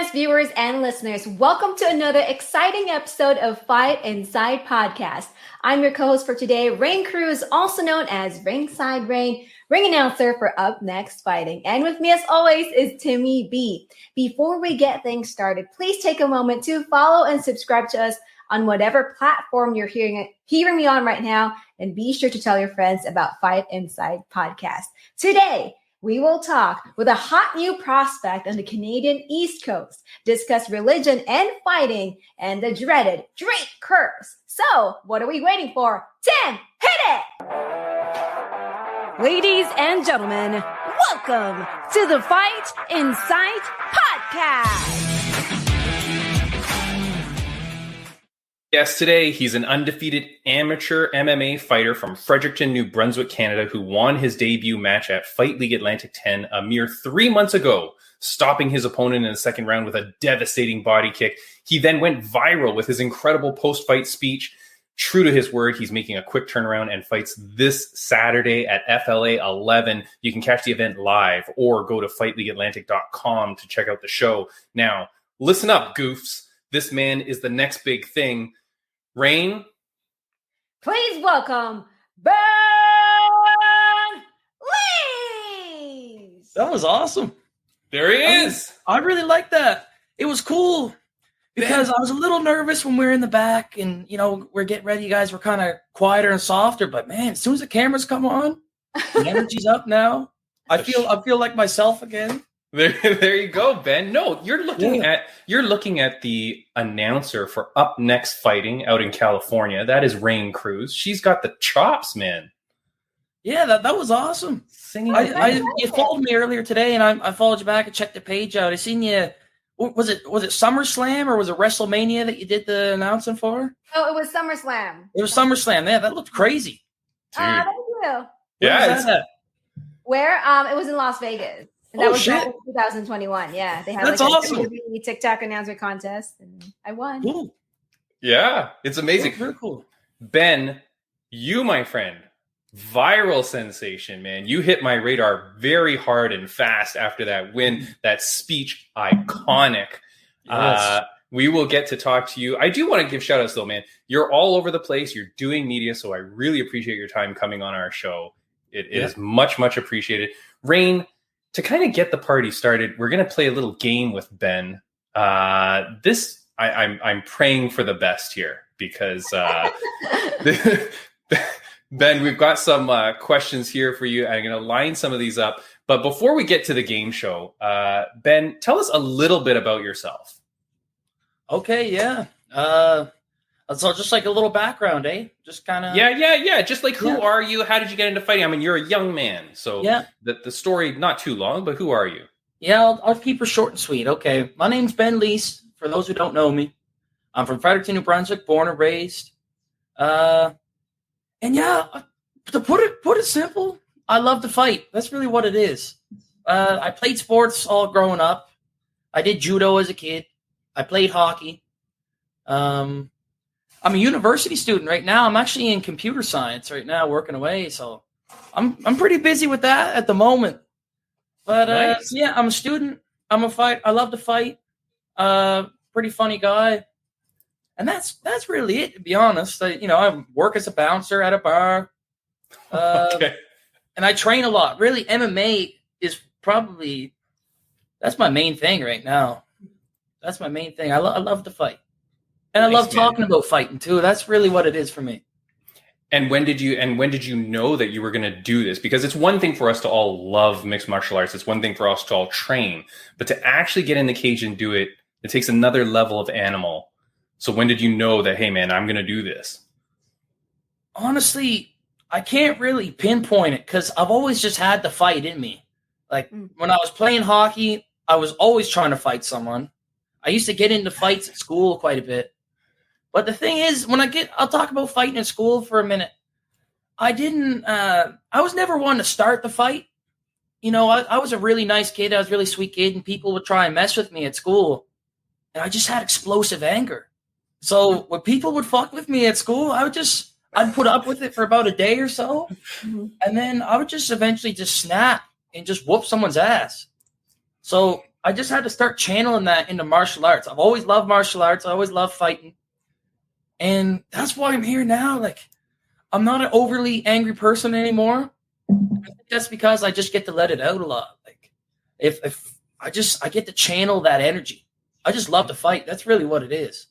podcast viewers and listeners. Welcome to another exciting episode of Fight Inside Podcast. I'm your co-host for today, Rain Cruz, also known as Ringside Rain, ring announcer for Up Next Fighting. And with me as always is Timmy B. Before we get things started, please take a moment to follow and subscribe to us on whatever platform you're hearing me on right now. And be sure to tell your friends about Fight Inside Podcast. Today, we will talk with a hot new prospect on the Canadian East Coast, discuss religion and fighting, and the dreaded Drake curse. So, what are we waiting for? Tim, hit it! Ladies and gentlemen, welcome to the Fight Inside Podcast. Yes, today he's an undefeated amateur MMA fighter from Fredericton, New Brunswick, Canada, who won his debut match at Fight League Atlantic 10 a mere 3 months ago, stopping his opponent in the second round with a devastating body kick. He then went viral with his incredible post-fight speech. True to his word, he's making a quick turnaround and fights this Saturday at FLA11. You can catch the event live or go to fightleagueatlantic.com to check out the show. Now, listen up, goofs. This man is the next big thing. Rain, please welcome Ben Leece. That was awesome. There he is. I really like that. It was cool because I was a little nervous when we were in the back and, we're getting ready. You guys were kind of quieter and softer, but man, as soon as the cameras come on, the energy's up now. I feel like myself again. There you go, Ben. No, you're looking at the announcer for Up Next Fighting out in California. That is Rain Cruz. She's got the chops, man. Yeah, that was awesome. Singing. You followed me earlier today, and I followed you back and checked the page out. I seen you. Was it SummerSlam or was it WrestleMania that you did the announcing for? Oh, it was SummerSlam. It was SummerSlam. Yeah, that looked crazy. Thank you. Yeah. Where? It was in Las Vegas. And that was 2021. Yeah, they had That's awesome. a TikTok announcer contest, and I won. Cool. Yeah, it's amazing. Very cool. Ben, you, my friend, viral sensation, man. You hit my radar very hard and fast after that win. That speech, iconic. Yes. We will get to talk to you. I do want to give shout outs though, man. You're all over the place. You're doing media, so I really appreciate your time coming on our show. It is much, much appreciated. Rain, to kind of get the party started, we're going to play a little game with Ben. I'm praying for the best here because Ben, we've got some questions here for you. I'm going to line some of these up. But before we get to the game show, Ben, tell us a little bit about yourself. Okay, yeah. So just like a little background, eh? Just kind of... Yeah. Just like, who are you? How did you get into fighting? I mean, you're a young man, so the story, not too long, but who are you? Yeah, I'll keep her short and sweet. Okay, my name's Ben Leece, for those who don't know me. I'm from Fredericton, New Brunswick, born and raised. And yeah, to put it simple, I love to fight. That's really what it is. I played sports all growing up. I did judo as a kid. I played hockey. I'm a university student right now. I'm actually in computer science right now, working away. So I'm pretty busy with that at the moment. But nice. Yeah, I'm a student. I'm a fight. I love to fight. Pretty funny guy. And that's really it, to be honest. I work as a bouncer at a bar. Okay. And I train a lot. Really, MMA is probably, that's my main thing right now. That's my main thing. I love to fight. And I love talking about fighting too. That's really what it is for me. And when did you know that you were going to do this? Because it's one thing for us to all love mixed martial arts. It's one thing for us to all train, but to actually get in the cage and do it, it takes another level of animal. So when did you know that, hey man, I'm going to do this? Honestly, I can't really pinpoint it because I've always just had the fight in me. Like when I was playing hockey, I was always trying to fight someone. I used to get into fights at school quite a bit. But the thing is, I'll talk about fighting in school for a minute. I was never one to start the fight. I was a really nice kid. I was a really sweet kid, and people would try and mess with me at school. And I just had explosive anger. So when people would fuck with me at school, I'd put up with it for about a day or so. And then I would just eventually just snap and just whoop someone's ass. So I just had to start channeling that into martial arts. I've always loved martial arts. I always loved fighting. And that's why I'm here now. Like, I'm not an overly angry person anymore. I think that's because I just get to let it out a lot. Like, if I get to channel that energy. I just love to fight. That's really what it is.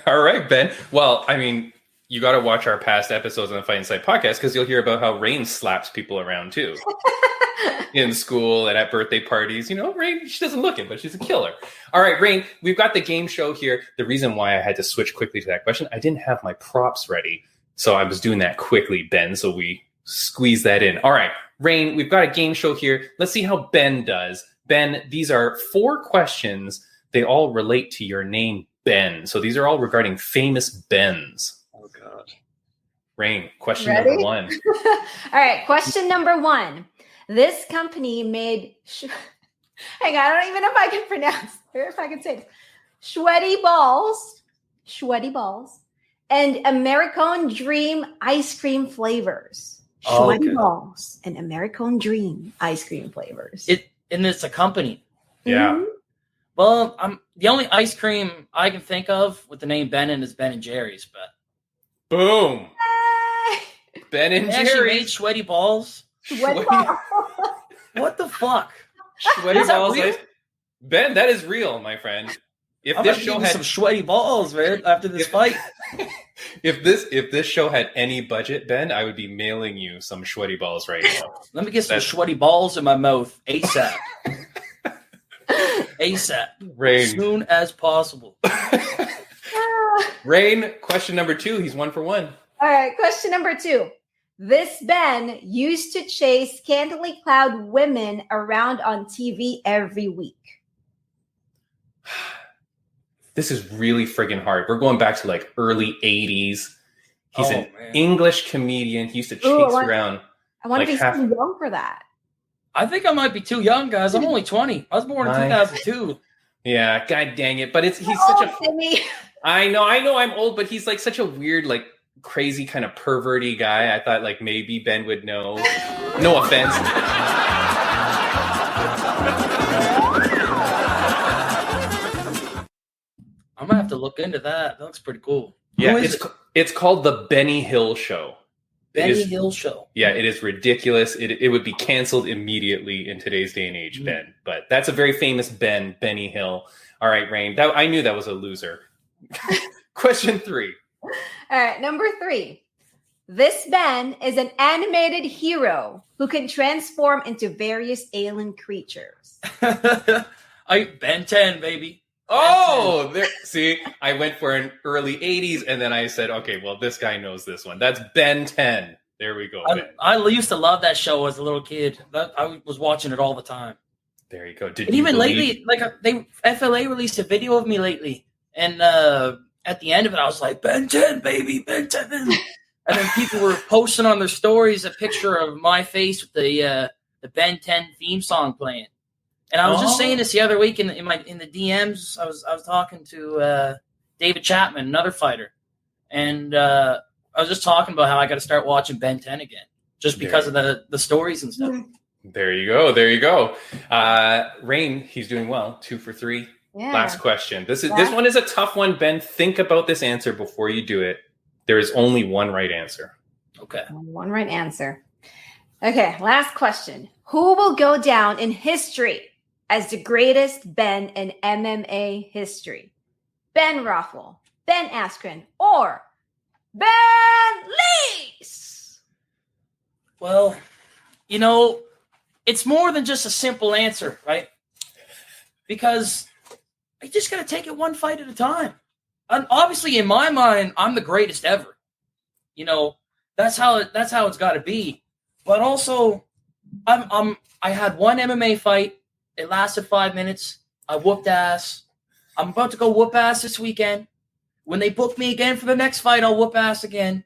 All right, Ben. Well, I mean, you got to watch our past episodes on the Fight Inside podcast because you'll hear about how Rain slaps people around too. In school and at birthday parties. You know, Rain, she doesn't look it, but she's a killer. All right, Rain, we've got the game show here. The reason why I had to switch quickly to that question, I didn't have my props ready. So I was doing that quickly, Ben. So we squeeze that in. All right, Rain, we've got a game show here. Let's see how Ben does. Ben, these are 4 questions. They all relate to your name, Ben. So these are all regarding famous Bens. Oh, God. Rain, question Ready? number 1. All right, question number 1. This company made, hang on, I don't even know if I can pronounce, or if I can say this. Schweddy Balls, and American Dream ice cream flavors. Schweddy Balls and American Dream ice cream flavors. And it's a company. Yeah. Mhm. Well, the only ice cream I can think of with the name Ben is Ben and Jerry's, but Boom. Yay! Ben and they actually made Jerry's. Schweddy Balls. Schweddy Balls. What the fuck? Schweddy Is that Balls. real? Ben, that is real, my friend. If I'm this gonna show give you had some Schweddy Balls, man, after this fight. if this show had any budget, Ben, I would be mailing you some Schweddy Balls right now. Let me get some Schweddy Balls in my mouth ASAP. ASAP. Rain. As soon as possible. Rain, question number 2. He's 1 for 1. All right, question number 2. This Ben used to chase scantily clad women around on TV every week. This is really friggin' hard. We're going back to like early 80s. He's an man. English comedian. He used to chase around. I want Like to be half- so young for that. I think I might be too young, guys. I'm only 20. I was born in 2002. Yeah, god dang it. But he's You're such old, a Timmy. I know I'm old, but he's like such a weird, like crazy kind of perverty guy. I thought like maybe Ben would know. No offense. I'm gonna have to look into that. That looks pretty cool. Yeah, Who is it's called the Benny Hill Show. Benny Hill Show. Yeah, it is ridiculous. It would be canceled immediately in today's day and age, Ben. But that's a very famous Ben, Benny Hill. All right, Rain. I knew that was a loser. Question 3. All right, number 3. This Ben is an animated hero who can transform into various alien creatures. Ben 10, baby. Oh, see, I went for an early 80s, and then I said, okay, well, this guy knows this one. That's Ben 10. There we go, Ben. I used to love that show as a little kid. I was watching it all the time. There you go. And even lately, like FLA released a video of me lately, and at the end of it, I was like, Ben 10, baby, Ben 10. And then people were posting on their stories a picture of my face with the Ben 10 theme song playing. And I was just saying this the other week in the DMs. I was talking to David Chapman, another fighter, and I was just talking about how I got to start watching Ben 10 again, just because of the stories and stuff. There you go. There you go. Rain, he's doing well. 2 for 3. Yeah. Last question. This one is a tough one, Ben. Think about this answer before you do it. There is only one right answer. Okay. One right answer. Okay, last question. Who will go down in history as the greatest Ben in MMA history? Ben Rothwell, Ben Askren, or Ben Leece? Well, it's more than just a simple answer, right? Because you just got to take it one fight at a time. And obviously, in my mind, I'm the greatest ever. That's how it's got to be. But also, I had one MMA fight. It lasted 5 minutes. I whooped ass. I'm about to go whoop ass this weekend. When they book me again for the next fight, I'll whoop ass again.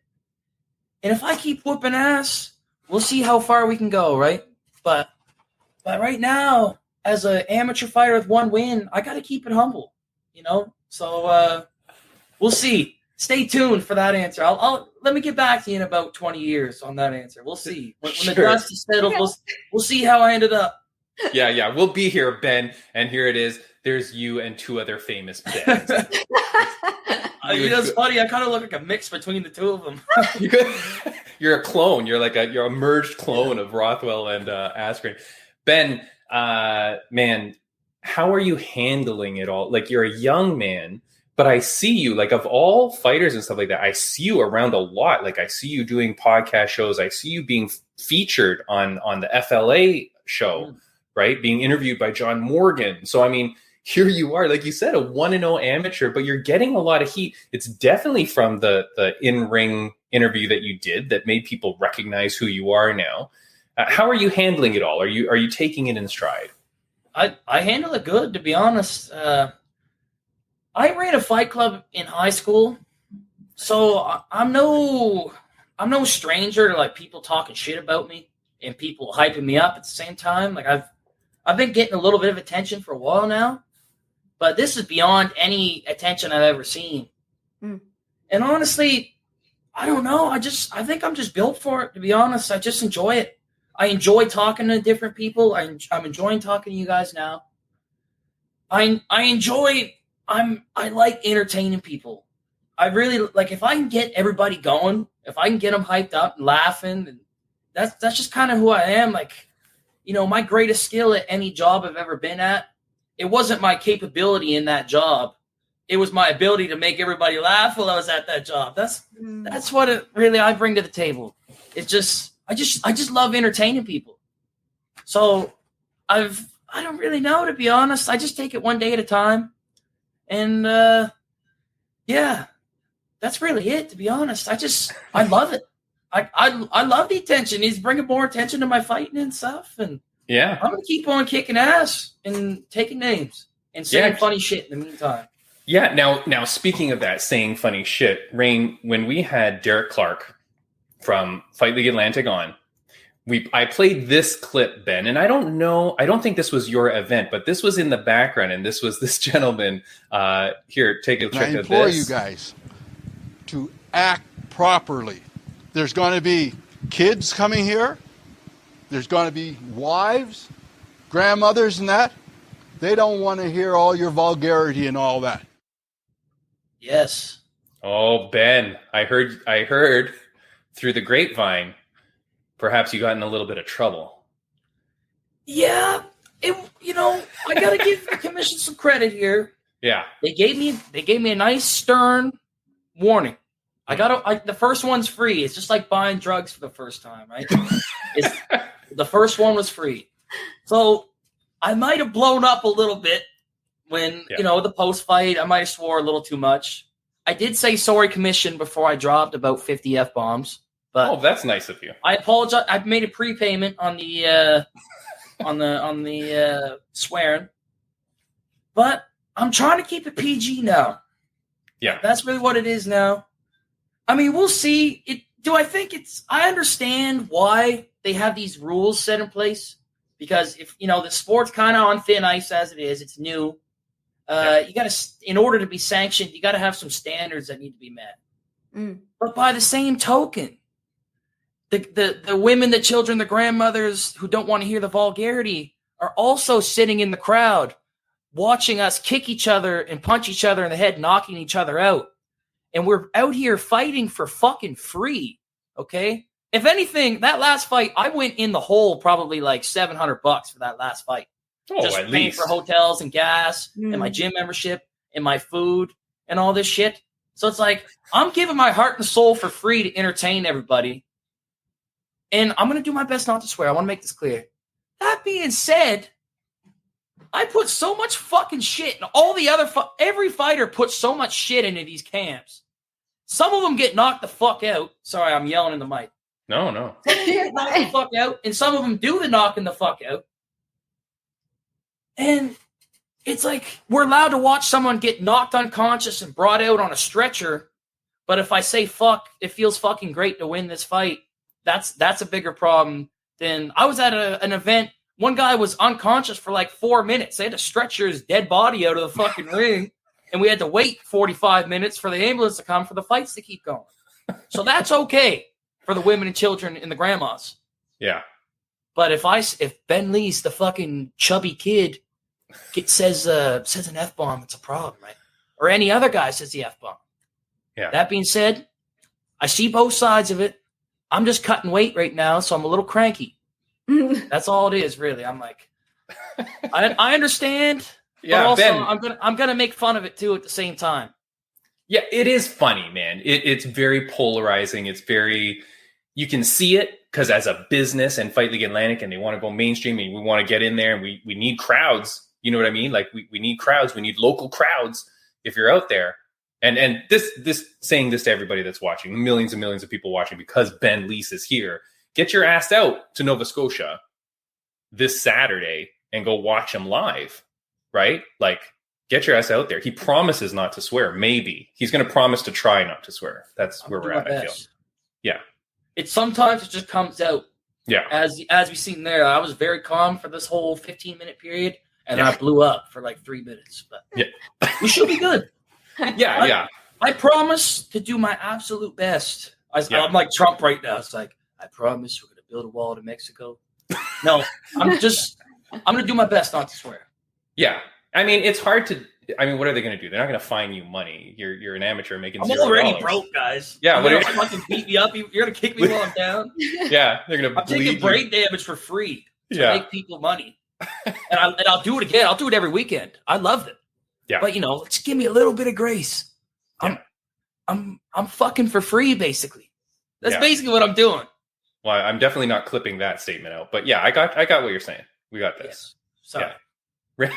And if I keep whooping ass, we'll see how far we can go, right? But right now, as an amateur fighter with one win, I got to keep it humble, So we'll see. Stay tuned for that answer. I'll let me get back to you in about 20 years on that answer. We'll see. When the dust is settled, we'll see how I ended up. Yeah. We'll be here, Ben. And here it is. There's you and two other famous Bens. That's funny. I kind of look like a mix between the two of them. You're a clone. You're a merged clone of Rothwell and Askren. Ben, man, how are you handling it all? Like, you're a young man, but I see you, like, of all fighters and stuff like that, I see you around a lot. Like, I see you doing podcast shows. I see you being featured on the FLA show, right? Being interviewed by John Morgan. So, I mean, here you are, like you said, a 1-0 amateur, but you're getting a lot of heat. It's definitely from the in-ring interview that you did that made people recognize who you are now. How are you handling it all? Are you taking it in stride? I handle it good, to be honest. I ran a fight club in high school, so I'm no stranger to like people talking shit about me and people hyping me up at the same time. Like I've been getting a little bit of attention for a while now, but this is beyond any attention I've ever seen. And honestly, I don't know. I think I'm just built for it, to be honest. I just enjoy it. I enjoy talking to different people. I'm enjoying talking to you guys now. I like entertaining people. I really like, if I can get everybody going, if I can get them hyped up and laughing, and that's just kind of who I am. Like, you know, my greatest skill at any job I've ever been at, it wasn't my capability in that job. It was my ability to make everybody laugh while I was at that job. That's what it really I bring to the table. It's just I just love entertaining people. So I don't really know, to be honest. I just take it one day at a time. And yeah, that's really it, to be honest. I love it. I love the attention. He's bringing more attention to my fighting and stuff. And yeah, I'm going to keep on kicking ass and taking names and saying funny shit in the meantime. Yeah. Now, speaking of that, saying funny shit, Rain, when we had Derek Clark from Fight League Atlantic on, I played this clip, Ben, and I don't think this was your event, but this was in the background, and this was this gentleman. Here, take a check of this. I implore you guys to act properly. There's going to be kids coming here. There's going to be wives, grandmothers, and that. They don't want to hear all your vulgarity and all that. Yes. Oh, Ben, I heard through the grapevine, perhaps you got in a little bit of trouble. Yeah, I got to give the commission some credit here. Yeah. They gave me a nice stern warning. The first one's free. It's just like buying drugs for the first time, right? The first one was free. So I might have blown up a little bit when, the post-fight, I might have swore a little too much. I did say sorry, commission, before I dropped about 50 F-bombs. But that's nice of you. I apologize. I've made a prepayment on the on the swearing. But I'm trying to keep it PG now. Yeah. That's really what it is now. I mean, we'll see. I understand why they have these rules set in place, because if the sport's kind of on thin ice as it is, it's new. You got to, in order to be sanctioned, you got to have some standards that need to be met. But by the same token, the women, the children, the grandmothers who don't want to hear the vulgarity are also sitting in the crowd watching us kick each other and punch each other in the head, knocking each other out. And we're out here fighting for fucking free, okay? If anything, that last fight, I went in the hole probably like $700 for that last fight. Just at paying least for hotels and gas and my gym membership and my food and all this shit. So it's like, I'm giving my heart and soul for free to entertain everybody. And I'm going to do my best not to swear. I want to make this clear. That being said, I put so much fucking shit, and all the other every fighter puts so much shit into these camps. Some of them get knocked the fuck out. Sorry, I'm yelling in the mic. No. Some of them get knocked the fuck out, and some of them do the knocking the fuck out. And it's like, we're allowed to watch someone get knocked unconscious and brought out on a stretcher. But if I say fuck, it feels fucking great to win this fight. That's a bigger problem than I was at an event. One guy was unconscious for like 4 minutes. They had to stretcher his dead body out of the fucking ring. And we had to wait 45 minutes for the ambulance to come for the fights to keep going. So that's okay for the women and children and the grandmas. Yeah. But if Ben Leece, the fucking chubby kid, says an F-bomb, it's a problem, right? Or any other guy says the F-bomb. Yeah. That being said, I see both sides of it. I'm just cutting weight right now, so I'm a little cranky. That's all it is, really. I'm like, I understand, but also Ben, I'm gonna make fun of it too at the same time. Yeah, it is funny, man. It's very polarizing. It's very, you can see it because as a business and Fight League Atlantic, and they want to go mainstream, and we want to get in there, and we need crowds. You know what I mean? Like we need crowds. We need local crowds. If you're out there, and this saying this to everybody that's watching, millions and millions of people watching, because Ben Leece is here. Get your ass out to Nova Scotia this Saturday and go watch him live, right? Like, get your ass out there. He promises not to swear. Maybe he's going to promise to try not to swear. That's where we're at. I feel. Yeah. Sometimes it just comes out. Yeah. As we've seen there, I was very calm for this whole 15-minute period, and I blew up for like 3 minutes. But we should be good. Yeah. I promise to do my absolute best. I'm like Trump right now. It's like, I promise we're going to build a wall to Mexico. No, I'm going to do my best not to swear. Yeah. I mean, it's hard to, what are they going to do? They're not going to fine you money. You're an amateur making $0. I'm already broke, guys. Yeah. You're going to fucking beat me up. You're going to kick me while I'm down. Yeah. They're going to I'm taking brain damage for free to make people money. And I'll do it again. I'll do it every weekend. I love it. Yeah. But, let's give me a little bit of grace. Yeah. I'm fucking for free, basically. That's basically what I'm doing. Well, I'm definitely not clipping that statement out, but yeah, I got what you're saying. We got this. Sorry. Yeah.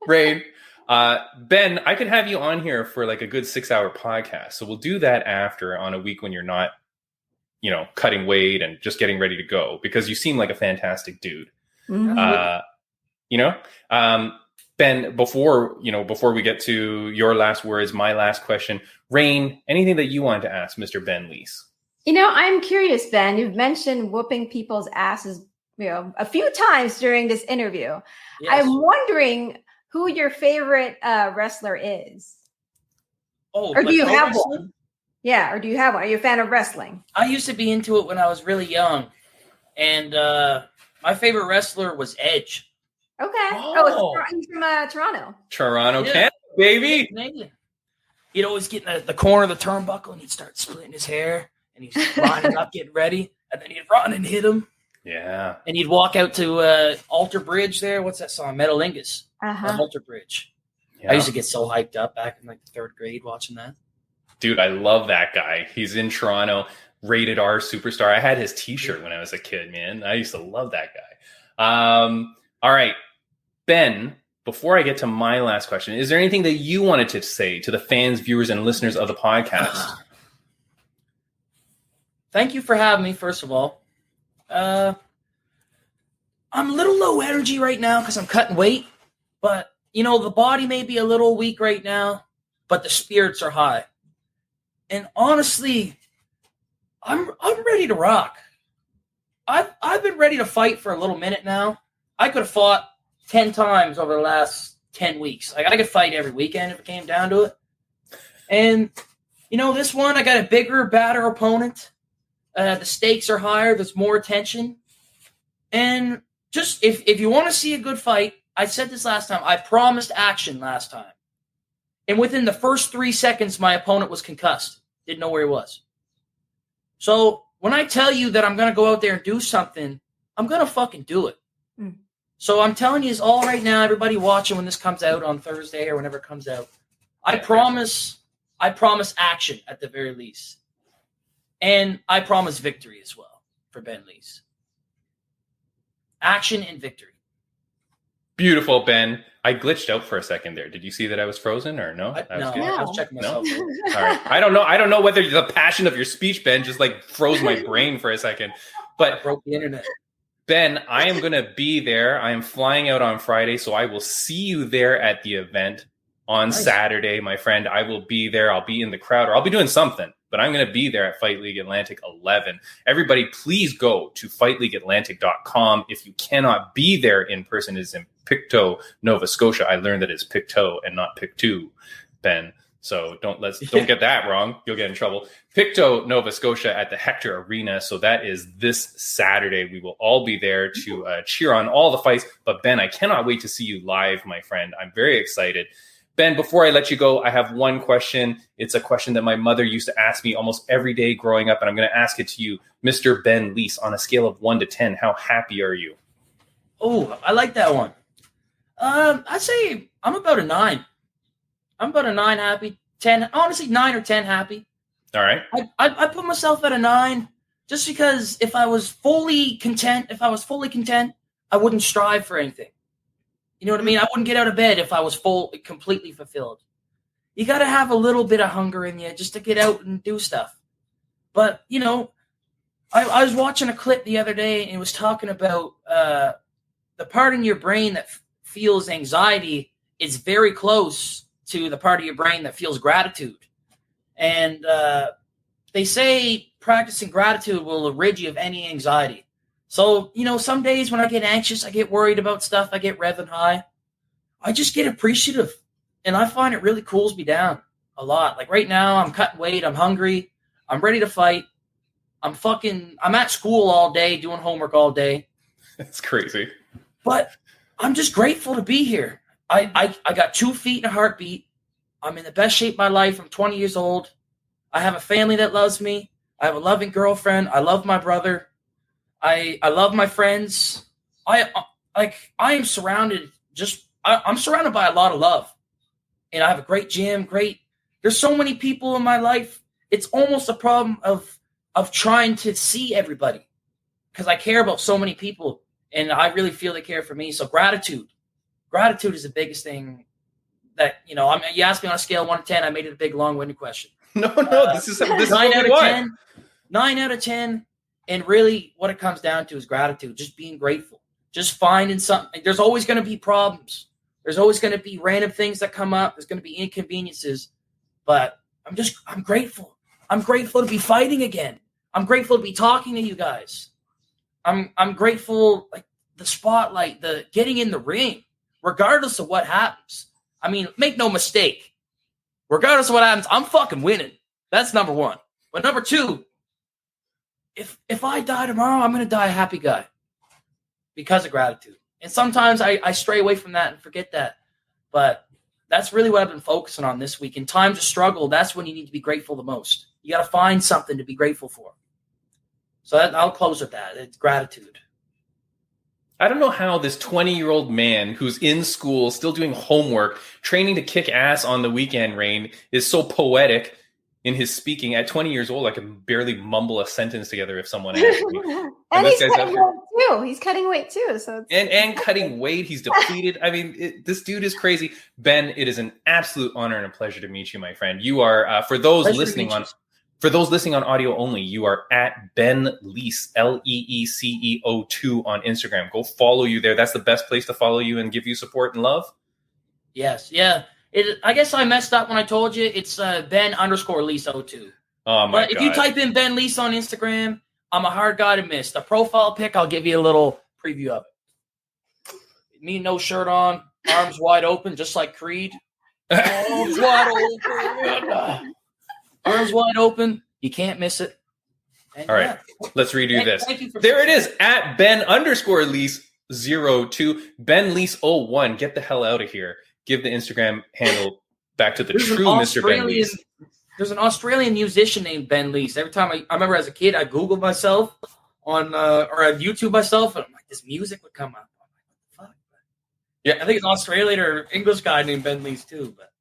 Rain, Ben, I could have you on here for like a good 6-hour podcast. So we'll do that after on a week when you're not, cutting weight and just getting ready to go, because you seem like a fantastic dude. Mm-hmm. Ben, before we get to your last words, my last question, Rain, anything that you wanted to ask Mr. Ben Leece? I'm curious, Ben. You've mentioned whooping people's asses, a few times during this interview. Yes. I'm wondering who your favorite wrestler is. Oh, or do you have one? Yeah, or do you have one? Are you a fan of wrestling? I used to be into it when I was really young, and my favorite wrestler was Edge. Okay. Oh, he's from Toronto. Toronto, Canada, baby. Canadian. He'd always get in the corner of the turnbuckle, and he'd start splitting his hair. And he's lining up, getting ready, and then he'd run and hit him. Yeah. And he'd walk out to Alter Bridge there. What's that song? Metalingus. Alter Bridge. Yeah. I used to get so hyped up back in like the 3rd grade watching that. Dude, I love that guy. He's in Toronto, rated R superstar. I had his T-shirt when I was a kid, man. I used to love that guy. All right, Ben, before I get to my last question, is there anything that you wanted to say to the fans, viewers, and listeners of the podcast? Thank you for having me, first of all. I'm a little low energy right now because I'm cutting weight. But, the body may be a little weak right now, but the spirits are high. And honestly, I'm ready to rock. I've been ready to fight for a little minute now. I could have fought 10 times over the last 10 weeks. Like, I could fight every weekend if it came down to it. And, this one, I got a bigger, badder opponent. The stakes are higher. There's more attention. And just if you want to see a good fight, I said this last time. I promised action last time. And within the first 3 seconds, my opponent was concussed. Didn't know where he was. So when I tell you that I'm going to go out there and do something, I'm going to fucking do it. Mm. So I'm telling you this all right now, everybody watching when this comes out on Thursday or whenever it comes out. I promise action at the very least. And I promise victory as well for Ben Leece. Action and victory. Beautiful, Ben. I glitched out for a second there. Did you see that I was frozen or no? I was checking myself. No? All right. I don't know whether the passion of your speech, Ben, just like froze my brain for a second. But I broke the internet. Ben, I am going to be there. I am flying out on Friday, so I will see you there at the event on Saturday, my friend. I will be there. I'll be in the crowd, or I'll be doing something. But I'm going to be there at Fight League Atlantic 11. Everybody, please go to fightleagueatlantic.com. If you cannot be there in person, it's in Pictou, Nova Scotia. I learned that it's Pictou and not Pictou, Ben. So don't get that wrong. You'll get in trouble. Pictou, Nova Scotia at the Hector Arena. So that is this Saturday. We will all be there to cheer on all the fights. But Ben, I cannot wait to see you live, my friend. I'm very excited. Ben, before I let you go, I have one question. It's a question that my mother used to ask me almost every day growing up, and I'm going to ask it to you. Mr. Ben Leece, on a scale of 1 to 10, how happy are you? Oh, I like that one. I'd say I'm about a 9. I'm about a 9 happy. 10, honestly, 9 or 10 happy. All right. I put myself at a 9 just because if I was fully content, I wouldn't strive for anything. You know what I mean? I wouldn't get out of bed if I was completely fulfilled. You got to have a little bit of hunger in you just to get out and do stuff. But, you know, I was watching a clip the other day and it was talking about the part in your brain that feels anxiety is very close to the part of your brain that feels gratitude. And they say practicing gratitude will rid you of any anxiety. So, you know, some days when I get anxious, I get worried about stuff, I get revving high, I just get appreciative. And I find it really cools me down a lot. Like right now, I'm cutting weight, I'm hungry, I'm ready to fight. I'm at school all day, doing homework all day. That's crazy. But I'm just grateful to be here. I got 2 feet and a heartbeat. I'm in the best shape of my life. I'm 20 years old. I have a family that loves me. I have a loving girlfriend. I love my brother. I love my friends. I am surrounded I'm surrounded by a lot of love. And I have a great gym, there's so many people in my life. It's almost a problem of trying to see everybody because I care about so many people and I really feel they care for me. So gratitude is the biggest thing that, you know, you asked me on a scale of 1 to 10, I made it a big long-winded question. No, this is 9 out of 10. 9 out of 10. And really what it comes down to is gratitude, just being grateful, just finding something. There's always going to be problems. There's always going to be random things that come up. There's going to be inconveniences, but I'm grateful. I'm grateful to be fighting again. I'm grateful to be talking to you guys. I'm grateful, like the spotlight, the getting in the ring, regardless of what happens. I mean, make no mistake. Regardless of what happens, I'm fucking winning. That's number 1. But number 2, if I die tomorrow, I'm going to die a happy guy because of gratitude. And sometimes I stray away from that and forget that. But that's really what I've been focusing on this week. In times of struggle, that's when you need to be grateful the most. You got to find something to be grateful for. So I'll close with that. It's gratitude. I don't know how this 20-year-old man who's in school, still doing homework, training to kick ass on the weekend, Rain, is so poetic in his speaking. At 20 years old, I can barely mumble a sentence together if someone asked me. And he's cutting weight too. He's cutting weight too. So and cutting weight. He's depleted. I mean, this dude is crazy. Ben, it is an absolute honor and a pleasure to meet you, my friend. You are, for those listening on audio only, you are at Ben Leece, LEECEO2 on Instagram. Go follow you there. That's the best place to follow you and give you support and love. Yes. Yeah. I guess I messed up when I told you. It's Ben_Leece02. Oh, my God. If you type in Ben Leece on Instagram, I'm a hard guy to miss. The profile pic, I'll give you a little preview of it. Me, no shirt on, arms wide open, just like Creed. Arms wide open. Arms wide open. You can't miss it. And all right. Let's redo this. Thank you for there it is. At Ben_Leece02. Ben Leece01. Get the hell out of here. Give the Instagram handle back to the true Mr. Ben Leece. There's an Australian musician named Ben Leece. Every time I remember as a kid, I Googled myself on or I YouTube myself, and I'm like, this music would come up. I'm like, what the fuck? Yeah, I think it's an Australian or English guy named Ben Leece too. But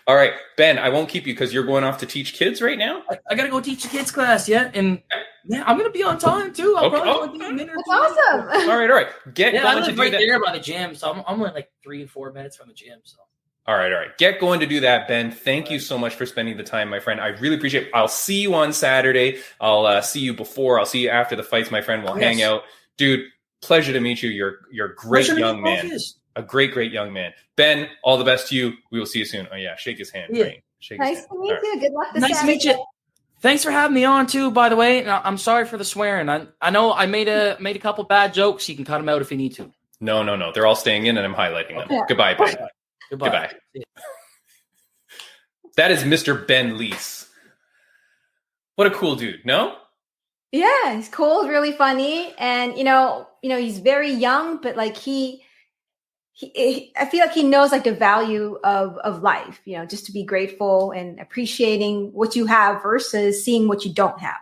all right, Ben, I won't keep you because you're going off to teach kids right now. I got to go teach a kids class, and I'm going to be on time too. I'll probably do a minute. That's awesome. All right. Get going to do right there by the gym, so I'm only like 3 or 4 minutes from the gym. So. All right. Get going to do that, Ben. Thank you so much for spending the time, my friend. I really appreciate it. I'll see you on Saturday. I'll see you before. I'll see you after the fights, my friend. We'll hang out. Dude, pleasure to meet you. You're a great young man. A great young man. Ben, all the best to you. We will see you soon. Oh, yeah. Shake his hand. Yeah. Nice to meet you. Good luck this Nice to meet you. Thanks for having me on, too, by the way. I'm sorry for the swearing. I know I made a couple bad jokes. You can cut them out if you need to. No. They're all staying in, and I'm highlighting them. Okay. Goodbye, Ben. Goodbye. Goodbye. That is Mr. Ben Leece. What a cool dude, no? Yeah, he's cool, really funny, and he's very young, but like he I feel like he knows like the value of life, just to be grateful and appreciating what you have versus seeing what you don't have.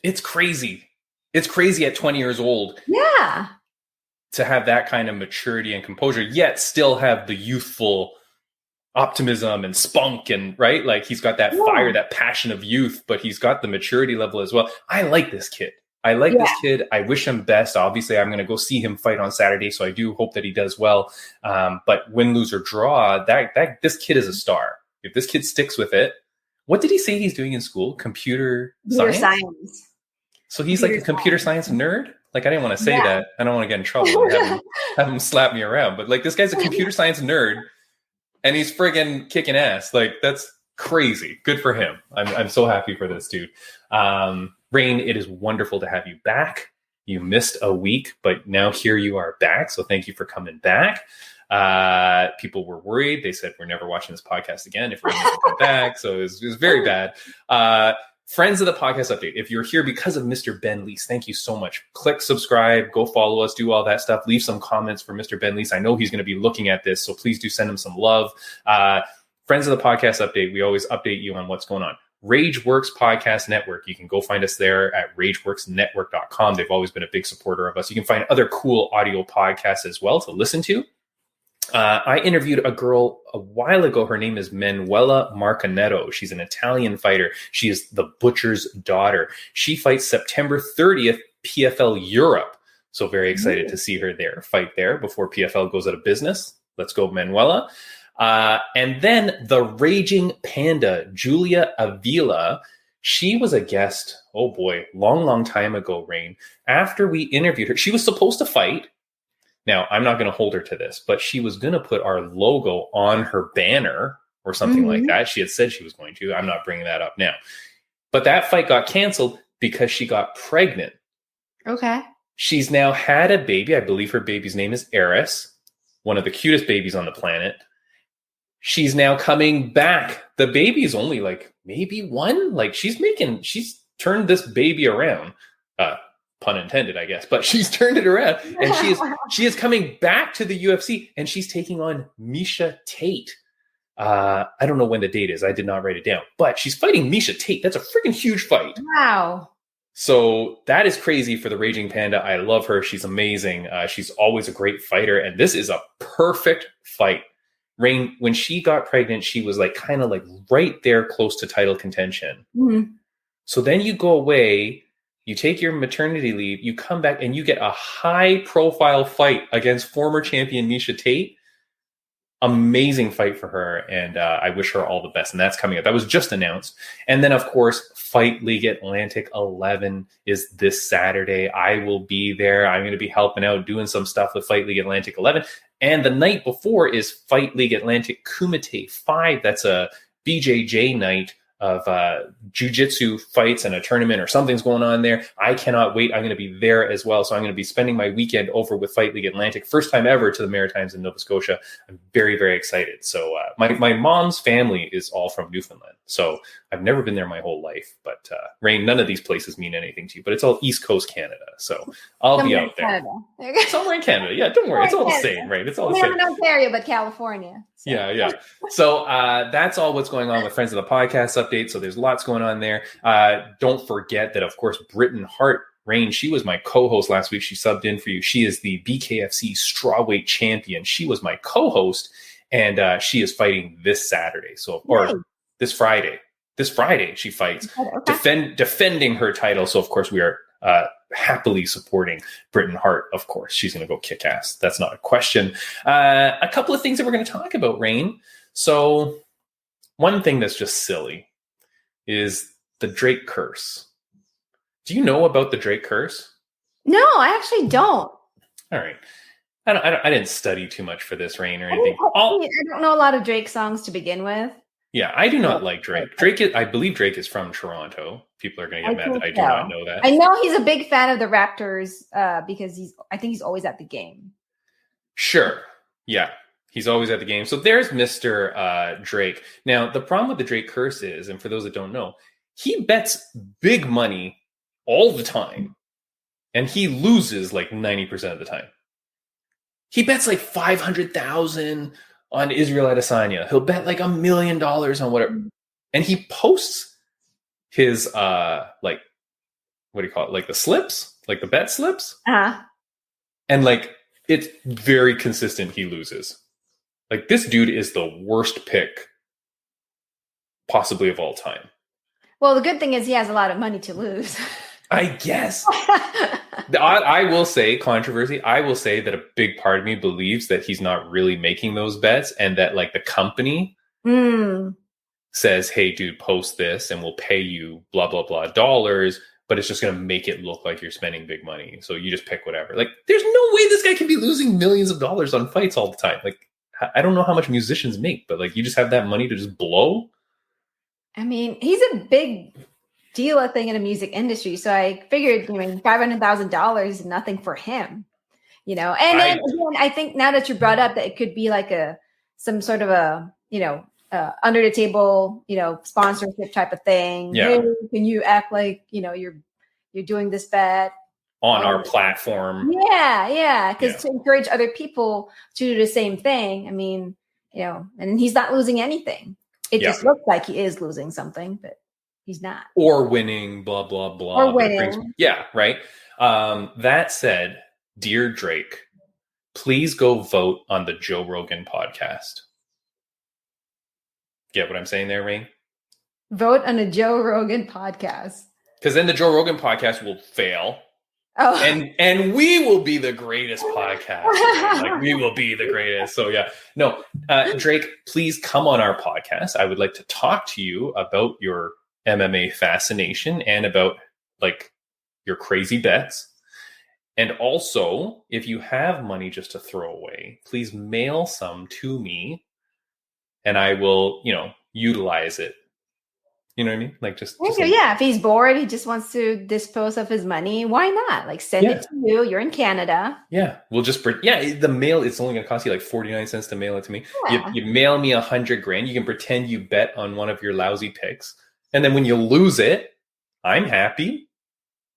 It's crazy. It's crazy at 20 years old. Yeah. To have that kind of maturity and composure, yet still have the youthful optimism and spunk, and right, like he's got that fire, that passion of youth, but he's got the maturity level as well. I like this kid. I wish him best. Obviously, I'm going to go see him fight on Saturday, so I do hope that he does well. But win, lose, or draw, that this kid is a star. If this kid sticks with it, what did he say he's doing in school? Computer science. So he's like a computer science nerd. Like, I didn't want to say that. I don't want to get in trouble and have him slap me around. But like, this guy's a computer science nerd, and he's friggin' kicking ass. Like, that's crazy. Good for him. I'm so happy for this dude. Rain, it is wonderful to have you back. You missed a week, but now here you are back. So thank you for coming back. People were worried. They said, we're never watching this podcast again if Rain doesn't come back. So it was very bad. Friends of the podcast update, if you're here because of Mr. Ben Leece, thank you so much. Click subscribe, go follow us, do all that stuff. Leave some comments for Mr. Ben Leece. I know he's going to be looking at this, so please do send him some love. Friends of the podcast update, we always update you on what's going on. RageWorks Podcast Network. You can go find us there at rageworksnetwork.com. They've always been a big supporter of us. You can find other cool audio podcasts as well to listen to. I interviewed a girl a while ago. Her name is Manuela Marcanetto. She's an Italian fighter. She is the Butcher's daughter. She fights September 30th, PFL Europe. So very excited to see her there, fight there before PFL goes out of business. Let's go, Manuela. And then the Raging Panda, Julia Avila. She was a guest, oh boy, long time ago, Rain. After we interviewed her, she was supposed to fight. Now, I'm not going to hold her to this, but she was going to put our logo on her banner or something like that. She had said she was going to. I'm not bringing that up now. But that fight got canceled because she got pregnant. Okay. She's now had a baby. I believe her baby's name is Eris, one of the cutest babies on the planet. She's now coming back. The baby's only like maybe one. Like she's turned this baby around. Pun intended, I guess, but she's turned it around, and she is coming back to the UFC, and she's taking on Miesha Tate. I don't know when the date is. I did not write it down, but she's fighting Miesha Tate. That's a freaking huge fight. Wow. So that is crazy for the Raging Panda. I love her. She's amazing. She's always a great fighter, and this is a perfect fight. Rain, when she got pregnant, she was like kind of like right there close to title contention. Mm-hmm. So then you go away, you take your maternity leave, you come back, and you get a high-profile fight against former champion Miesha Tate. Amazing fight for her, and I wish her all the best. And that's coming up. That was just announced. And then, of course, Fight League Atlantic 11 is this Saturday. I will be there. I'm going to be helping out, doing some stuff with Fight League Atlantic 11. And the night before is Fight League Atlantic Kumite 5. That's a BJJ night of jiu-jitsu fights and a tournament or something's going on there. I cannot wait. I'm going to be there as well. So I'm going to be spending my weekend over with Fight League Atlantic. First time ever to the Maritimes in Nova Scotia. I'm very, very excited. So my mom's family is all from Newfoundland. So I've never been there my whole life. But Rain, none of these places mean anything to you. But it's all East Coast Canada. So I'll be out there. Somewhere in Canada. Yeah, don't worry. It's all the same, right? It's all the same. Not in Ontario, but California. So. Yeah. So that's all what's going on with Friends of the Podcast update. So there's lots going on there. Don't forget that, of course, Britton Hart, Rain, she was my co-host last week. She subbed in for you. She is the BKFC strawweight champion. She was my co-host, and she is fighting this Saturday. This Friday. This Friday she fights, defending her title. So, of course, we are happily supporting Britton Hart. Of course, she's going to go kick ass. That's not a question. A couple of things that we're going to talk about, Rain. So one thing that's just silly is the Drake curse. Do you know about the Drake curse? No, I actually don't. All right. I didn't study too much for this, Rain, or anything. I don't know a lot of Drake songs to begin with. Yeah, I do not like Drake. I believe Drake is from Toronto. People are going to get mad that I do not know that. I know he's a big fan of the Raptors because I think he's always at the game. Sure. Yeah. He's always at the game. So there's Mr. Drake. Now, the problem with the Drake curse is, and for those that don't know, he bets big money all the time. And he loses like 90% of the time. He bets like 500,000 on Israel Adesanya. He'll bet like $1 million on whatever. And he posts his, like, what do you call it? Like the slips, like the bet slips. Uh-huh. And like, it's very consistent. He loses. Like, this dude is the worst pick possibly of all time. Well, the good thing is he has a lot of money to lose. I guess. I will say, controversy, I will say that a big part of me believes that he's not really making those bets, and that like the company says, hey, dude, post this and we'll pay you blah, blah, blah dollars, but it's just going to make it look like you're spending big money. So you just pick whatever. Like, there's no way this guy can be losing millions of dollars on fights all the time. Like, I don't know how much musicians make, but like, you just have that money to just blow. I mean, he's a big deal, I think, in the music industry. So I figured, $500,000 is nothing for him, And then again, I think now that you brought up that it could be like some sort of a, under the table, sponsorship type of thing. Yeah. Hey, can you act like, you're doing this bet on our platform? Yeah. Because to encourage other people to do the same thing. I mean, and he's not losing anything. It just looks like he is losing something, but he's not. Or winning, blah, blah, blah. Or winning. Yeah, right. That said, dear Drake, please go vote on the Joe Rogan podcast. Get what I'm saying there, Rain? Vote on the Joe Rogan podcast. Because then the Joe Rogan podcast will fail. Oh. And we will be the greatest podcast. Like, we will be the greatest. So yeah. No, Drake, please come on our podcast. I would like to talk to you about your MMA fascination and about like your crazy bets. And also, if you have money just to throw away, please mail some to me and I will, utilize it. You know what I mean? Like just if he's bored, he just wants to dispose of his money. Why not? Like, send it to you. You're in Canada. Yeah. We'll just the mail, it's only going to cost you like 49 cents to mail it to me. Yeah. You mail me $100,000. You can pretend you bet on one of your lousy picks. And then when you lose it, I'm happy.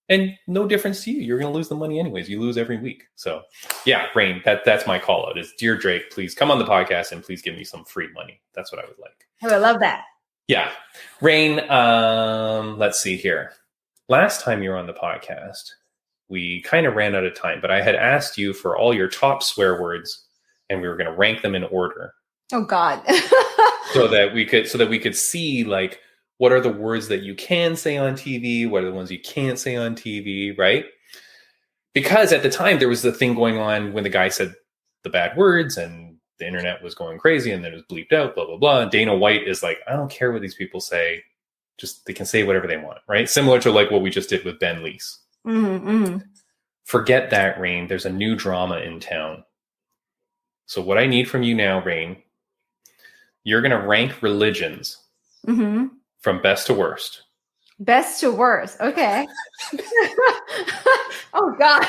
And no difference to you. You're going to lose the money anyways. You lose every week. So yeah, Rain, that's my call out is, dear Drake, please come on the podcast and please give me some free money. That's what I would like. Oh, I love that. Yeah. Rain, let's see here. Last time you were on the podcast, we kind of ran out of time, but I had asked you for all your top swear words and we were going to rank them in order. Oh God. so that we could see like, what are the words that you can say on TV? What are the ones you can't say on TV, right? Because at the time, there was the thing going on when the guy said the bad words and the internet was going crazy and then it was bleeped out, blah, blah, blah. And Dana White is like, I don't care what these people say. Just, they can say whatever they want, right? Similar to like what we just did with Ben Leece. Forget that, Rain. There's a new drama in town. So what I need from you now, Rain, you're going to rank religions. From best to worst. Best to worst. Okay. Oh, God.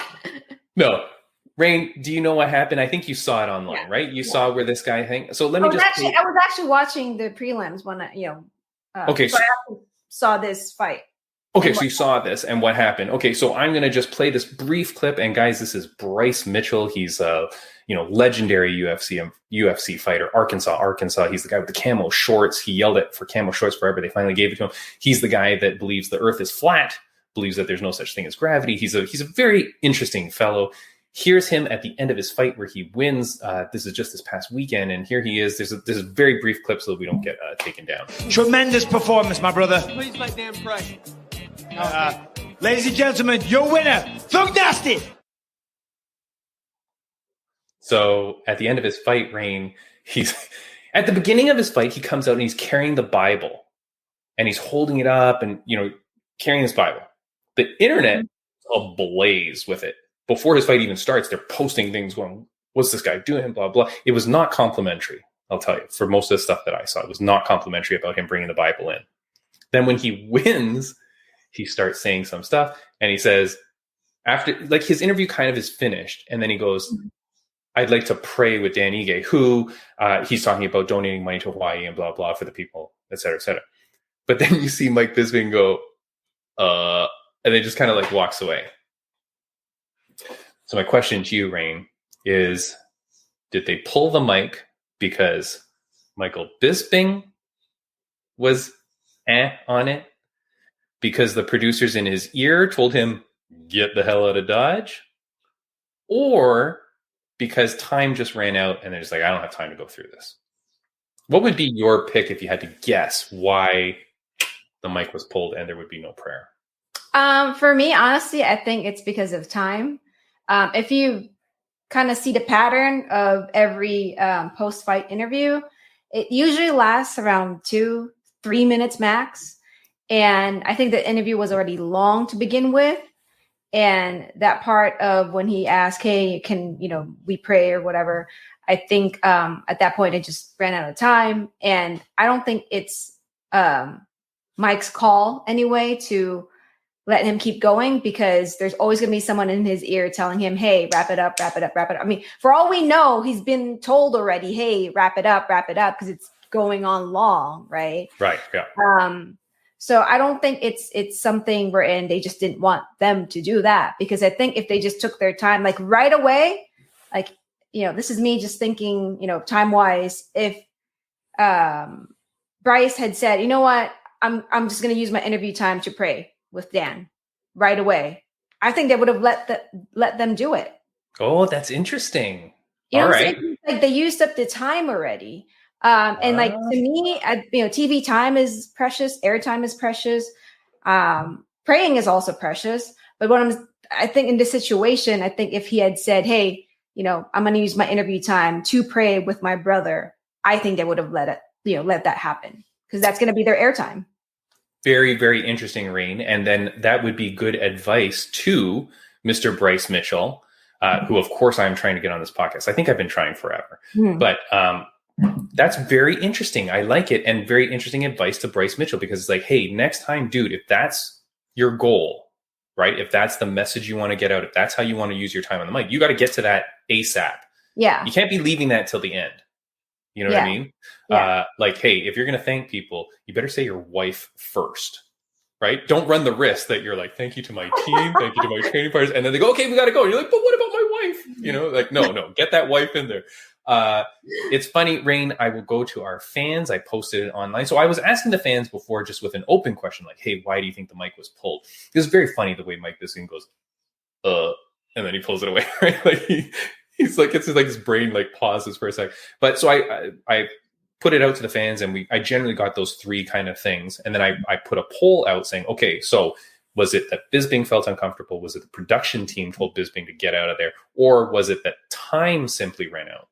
No. Rain, do you know what happened? I think you saw it online, right? You saw where this guy hangs. So let me just... I was actually watching the prelims when okay. So I saw this fight. Okay, so you saw this, and what happened? Okay, so I'm going to just play this brief clip, and guys, this is Bryce Mitchell. He's a legendary UFC fighter, Arkansas. He's the guy with the camo shorts. He yelled it for camo shorts forever. They finally gave it to him. He's the guy that believes the Earth is flat, believes that there's no such thing as gravity. He's a very interesting fellow. Here's him at the end of his fight where he wins. This is just this past weekend, and here he is. This is a very brief clip so that we don't get taken down. Tremendous performance, my brother. Please, my damn price. Ladies and gentlemen, your winner, Thug Nasty. So at the end of his fight, Rain, at the beginning of his fight, he comes out and he's carrying the Bible and he's holding it up and, carrying this Bible. The internet is ablaze with it. Before his fight even starts, they're posting things going, what's this guy doing? Blah, blah. It was not complimentary, I'll tell you, for most of the stuff that I saw. It was not complimentary about him bringing the Bible in. Then when he wins, he starts saying some stuff and he says, after, like, his interview kind of is finished. And then he goes, I'd like to pray with Dan Ige, who he's talking about donating money to Hawaii and blah, blah for the people, et cetera, et cetera. But then you see Mike Bisping go, and then just kind of like walks away. So my question to you, Rain, is did they pull the mic because Michael Bisping was on it? Because the producers in his ear told him, get the hell out of Dodge? Or because time just ran out and they're just like, I don't have time to go through this. What would be your pick if you had to guess why the mic was pulled and there would be no prayer? For me, honestly, I think it's because of time. If you kind of see the pattern of every post-fight interview, it usually lasts around 2-3 minutes max. And I think the interview was already long to begin with. And that part of when he asked, hey, can, we pray or whatever, I think at that point it just ran out of time. And I don't think it's Mike's call anyway to let him keep going, because there's always going to be someone in his ear telling him, hey, wrap it up, wrap it up, wrap it up. I mean, for all we know, he's been told already, hey, wrap it up, because it's going on long, right? Right, yeah. So I don't think it's something wherein they just didn't want them to do that, because I think if they just took their time, like right away, like, this is me just thinking, time wise, if Bryce had said, you know what, I'm just going to use my interview time to pray with Dan right away, I think they would have let them do it. Oh, that's interesting. You know All what I'm right. saying? Like they used up the time already. And like to me, TV time is precious, airtime is precious. Praying is also precious. But I think in this situation, I think if he had said, hey, I'm going to use my interview time to pray with my brother, I think they would have let that happen, because that's going to be their airtime. Very, very interesting, Rain. And then that would be good advice to Mr. Bryce Mitchell, who, of course, I'm trying to get on this podcast. I think I've been trying forever. But that's very interesting. I like it. And very interesting advice to Bryce Mitchell, because it's like, hey, next time, dude, if that's your goal, right? If that's the message you want to get out, if that's how you want to use your time on the mic, you got to get to that ASAP. Yeah. You can't be leaving that till the end. You know what I mean? Yeah. Like, hey, if you're going to thank people, you better say your wife first, right? Don't run the risk that you're like, thank you to my team, thank you to my training partners. And then they go, okay, we got to go. And you're like, but what about my wife? Like, no, get that wife in there. It's funny, Rain, I will go to our fans. I posted it online. So I was asking the fans before, just with an open question, like, hey, why do you think the mic was pulled? It was very funny the way Mike Bisping goes, and then he pulls it away, right? Like he's like, it's like his brain like pauses for a sec. But so I put it out to the fans, and I generally got those three kind of things. And then I put a poll out saying, okay, so was it that Bisping felt uncomfortable? Was it the production team told Bisping to get out of there? Or was it that time simply ran out?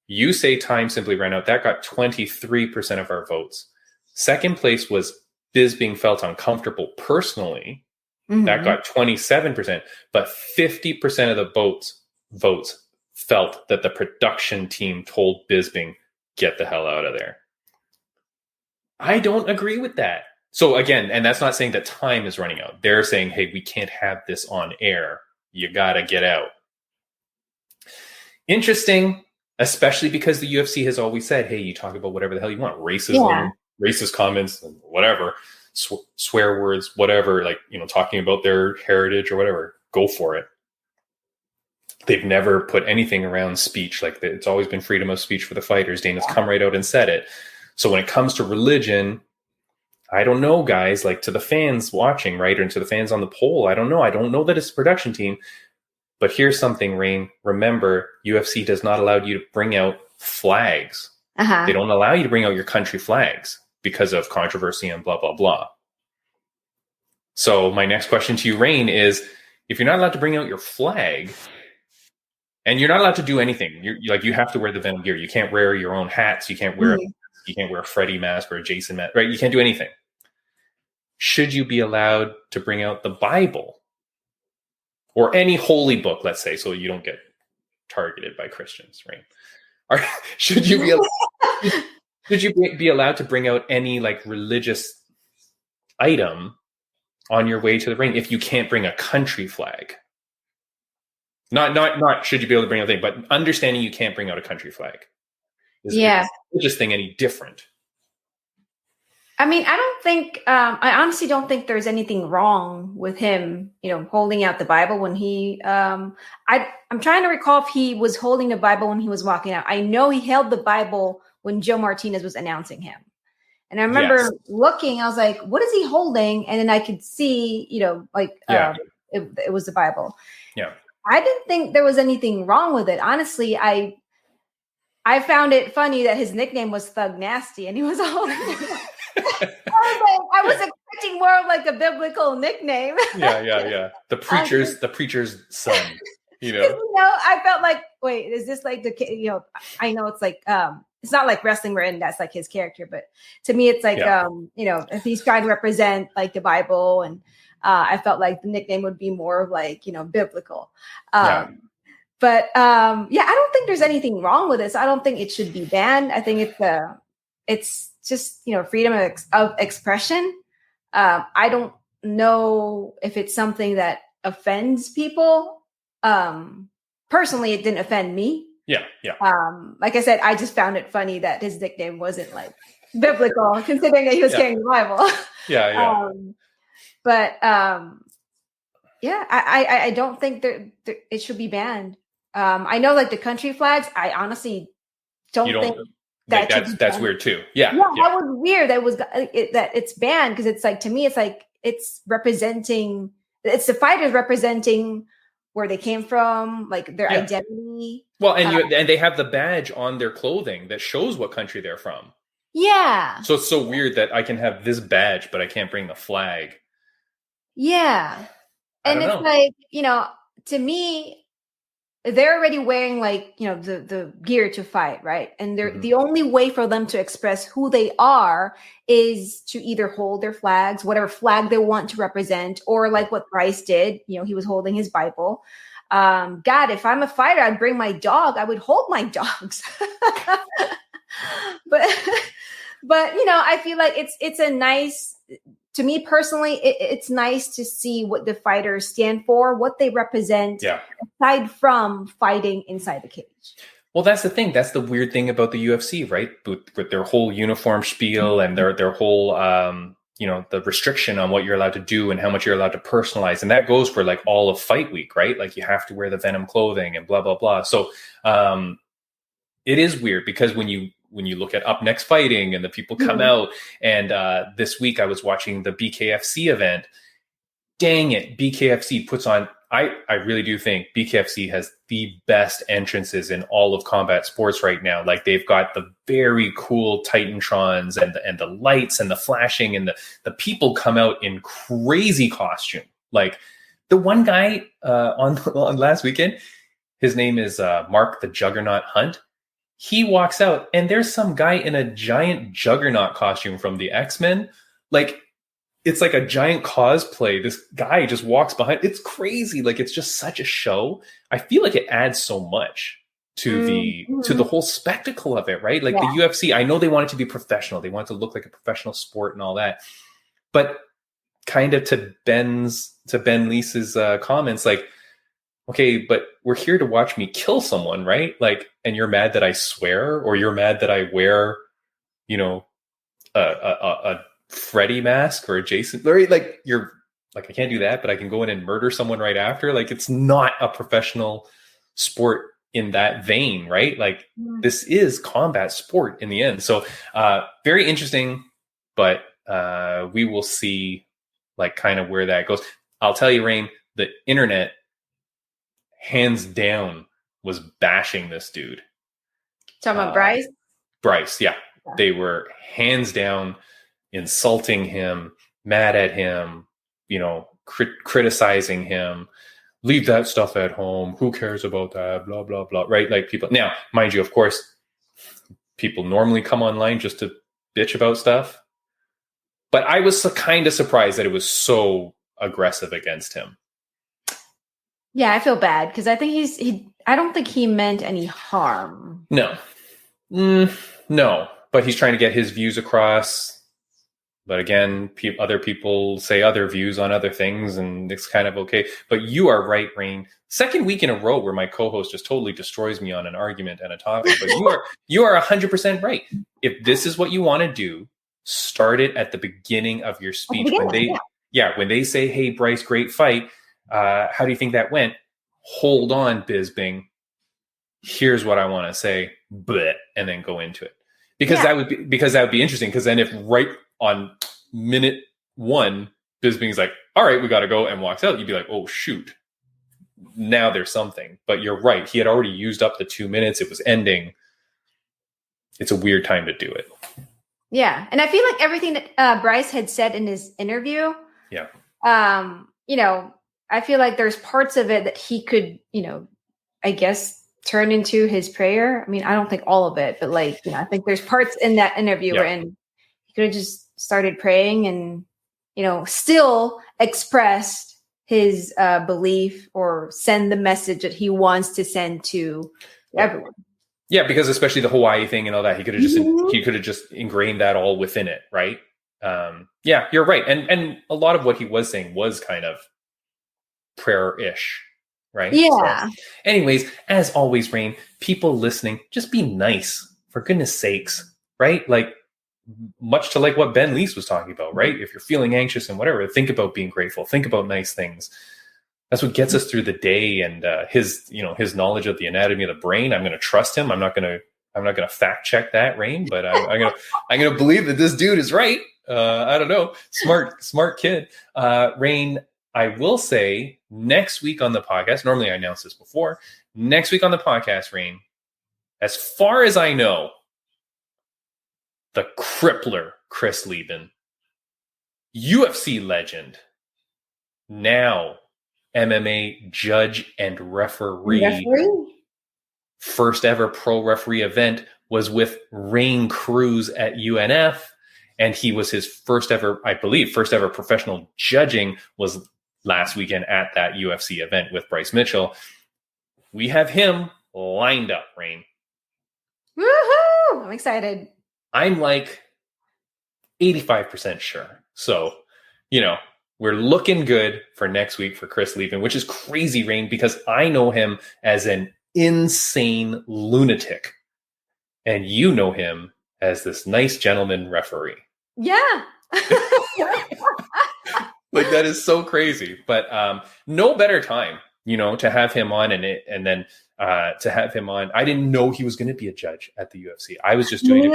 You say time simply ran out. That got 23% of our votes. Second place was Bisping felt uncomfortable personally. Mm-hmm. That got 27%. But 50% of the votes felt that the production team told Bisping, get the hell out of there. I don't agree with that. So again, and that's not saying that time is running out. They're saying, hey, we can't have this on air. You got to get out. Interesting. Especially because the UFC has always said, hey, you talk about whatever the hell you want. Racism, racist comments, whatever, swear words, whatever, like, talking about their heritage or whatever, go for it. They've never put anything around speech. Like, it's always been freedom of speech for the fighters. Dana's come right out and said it. So when it comes to religion, I don't know, guys, like to the fans watching, right? And to the fans on the poll, I don't know. I don't know that it's the production team. But here's something, Rain. Remember, UFC does not allow you to bring out flags. Uh-huh. They don't allow you to bring out your country flags because of controversy and blah, blah, blah. So my next question to you, Rain, is if you're not allowed to bring out your flag and you're not allowed to do anything, you have to wear the Venom gear. You can't wear your own hats. You can't wear a Freddy mask or a Jason mask, right? You can't do anything. Should you be allowed to bring out the Bible? Or any holy book, let's say, so you don't get targeted by Christians, right? Should you be allowed to bring out any like religious item on your way to the ring if you can't bring a country flag? Not should you be able to bring out a thing, but understanding you can't bring out a country flag. Is a religious thing any different? I mean, I honestly don't think there's anything wrong with him, holding out the Bible when I'm trying to recall if he was holding the Bible when he was walking out. I know he held the Bible when Joe Martinez was announcing him. And I remember looking, I was like, what is he holding? And then I could see, it was the Bible. Yeah. I didn't think there was anything wrong with it. Honestly, I found it funny that his nickname was Thug Nasty and he was holding it. I was expecting more of like a biblical nickname. Yeah. The preacher's son. I felt like, wait, is this like the I know it's like it's not like wrestling wherein that's like his character, but to me it's like if he's trying to represent like the Bible, and I felt like the nickname would be more like biblical. But I don't think there's anything wrong with this. I don't think it should be banned. I think it's just freedom of expression. I don't know if it's something that offends people. Personally, it didn't offend me. Yeah. Like I said, I just found it funny that his nickname wasn't like biblical, considering that he was carrying the Bible. I don't think that it should be banned. I know, like the country flags. I honestly don't think that's weird too. Yeah, that was weird. That it's banned because it's like, to me, it's like it's representing. It's the fighters representing where they came from, like their identity. Well, and they have the badge on their clothing that shows what country they're from. Yeah. So it's so weird that I can have this badge, but I can't bring the flag. Yeah. And it's like, to me, they're already wearing like, the gear to fight, right? And they're the only way for them to express who they are is to either hold their flags, whatever flag they want to represent, or like what Bryce did, he was holding his Bible. God, if I'm a fighter, I'd bring my dog. I would hold my dogs. but I feel like it's a nice, to me personally, it's nice to see what the fighters stand for, what they represent, aside from fighting inside the cage. Well, that's the thing. That's the weird thing about the UFC, right? With their whole uniform spiel and their whole, the restriction on what you're allowed to do and how much you're allowed to personalize. And that goes for like all of fight week, right? Like you have to wear the Venom clothing and blah, blah, blah. So it is weird because when you look at Up Next Fighting and the people come out, and this week I was watching the BKFC event. Dang it, BKFC puts on, I really do think BKFC has the best entrances in all of combat sports right now. Like they've got the very cool Titantrons and the lights and the flashing, and the people come out in crazy costume. Like the one guy on last weekend, his name is Mark the Juggernaut Hunt. He walks out and there's some guy in a giant Juggernaut costume from the X-Men. Like, it's like a giant cosplay. This guy just walks behind. It's crazy. Like, it's just such a show. I feel like it adds so much to the whole spectacle of it, right? Like the UFC, I know they want it to be professional. They want it to look like a professional sport and all that. But kind of to Ben Leece's comments, like, okay, but we're here to watch me kill someone, right? Like, and you're mad that I swear, or you're mad that I wear, a Freddy mask or a Jason. Like, you're like, I can't do that, but I can go in and murder someone right after. Like, it's not a professional sport in that vein, right? Like, this is combat sport in the end. So, very interesting, but we will see, like, kind of where that goes. I'll tell you, Rain, the internet, hands down, was bashing this dude. Talking about Bryce? Bryce, yeah. They were hands down insulting him, mad at him, criticizing him. Leave that stuff at home. Who cares about that? Blah, blah, blah. Right? Like, people. Now, mind you, of course, people normally come online just to bitch about stuff. But I was kind of surprised that it was so aggressive against him. Yeah, I feel bad because I think I don't think he meant any harm. No, but he's trying to get his views across. But again, other people say other views on other things, and it's kind of okay. But you are right, Rain. Second week in a row where my co-host just totally destroys me on an argument and a topic. But you are 100% right. If this is what you want to do, start it at the beginning of your speech. When they say, "Hey, Bryce, great fight. How do you think that went?" Hold on, Bisbing. Here's what I want to say, bleh, and then go into it. Because that would be interesting. Because then if right on minute 1, Bisbing's like, "All right, we got to go," and walks out, you'd be like, "Oh shoot, now there's something." But you're right; he had already used up the 2 minutes. It was ending. It's a weird time to do it. Yeah, and I feel like everything that Bryce had said in his interview. Yeah. I feel like there's parts of it that he could, I guess, turn into his prayer. I mean, I don't think all of it, but I think there's parts in that interview wherein he could have just started praying and, still expressed his belief or send the message that he wants to send to everyone. Yeah, because especially the Hawaii thing and all that, he could have just ingrained that all within it, right? Yeah, you're right. And a lot of what he was saying was kind of prayer-ish, right? Yeah. So, anyways, as always, Rain, people listening, just be nice, for goodness sakes, right? Like, much to like what Ben Leece was talking about, right? If you're feeling anxious and whatever, think about being grateful, think about nice things. That's what gets us through the day. And his knowledge of the anatomy of the brain, I'm going to trust him. I'm not going to fact check that, Rain, but I'm going to believe that this dude is right. I don't know. Smart kid. Rain, I will say next week on the podcast, normally I announce this before, next week on the podcast, Rain, as far as I know, the crippler Chris Lieben, UFC legend, now MMA judge and referee. First ever pro referee event was with Rain Cruz at UNF. And he was his first ever professional judging was last weekend at that UFC event with Bryce Mitchell. We have him lined up, Rain. Woohoo! I'm excited. I'm like 85% sure. So, we're looking good for next week for Chris Lieben, which is crazy, Rain, because I know him as an insane lunatic. And you know him as this nice gentleman referee. Yeah. Like, that is so crazy. But no better time, to have him on and then to have him on. I didn't know he was going to be a judge at the UFC. I was just doing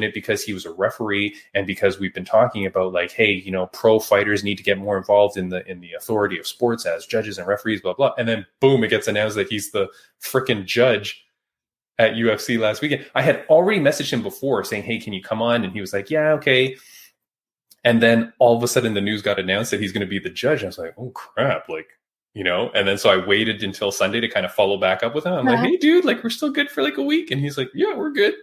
it because he was a referee and because we've been talking about like, hey, pro fighters need to get more involved in the authority of sports as judges and referees, blah, blah. And then boom, it gets announced that he's the freaking judge at UFC last weekend. I had already messaged him before saying, hey, can you come on? And he was like, yeah, okay. And then all of a sudden the news got announced that he's going to be the judge. And I was like, oh crap. And then so I waited until Sunday to kind of follow back up with him. I'm like, hey dude, we're still good for a week. And he's like, yeah, we're good.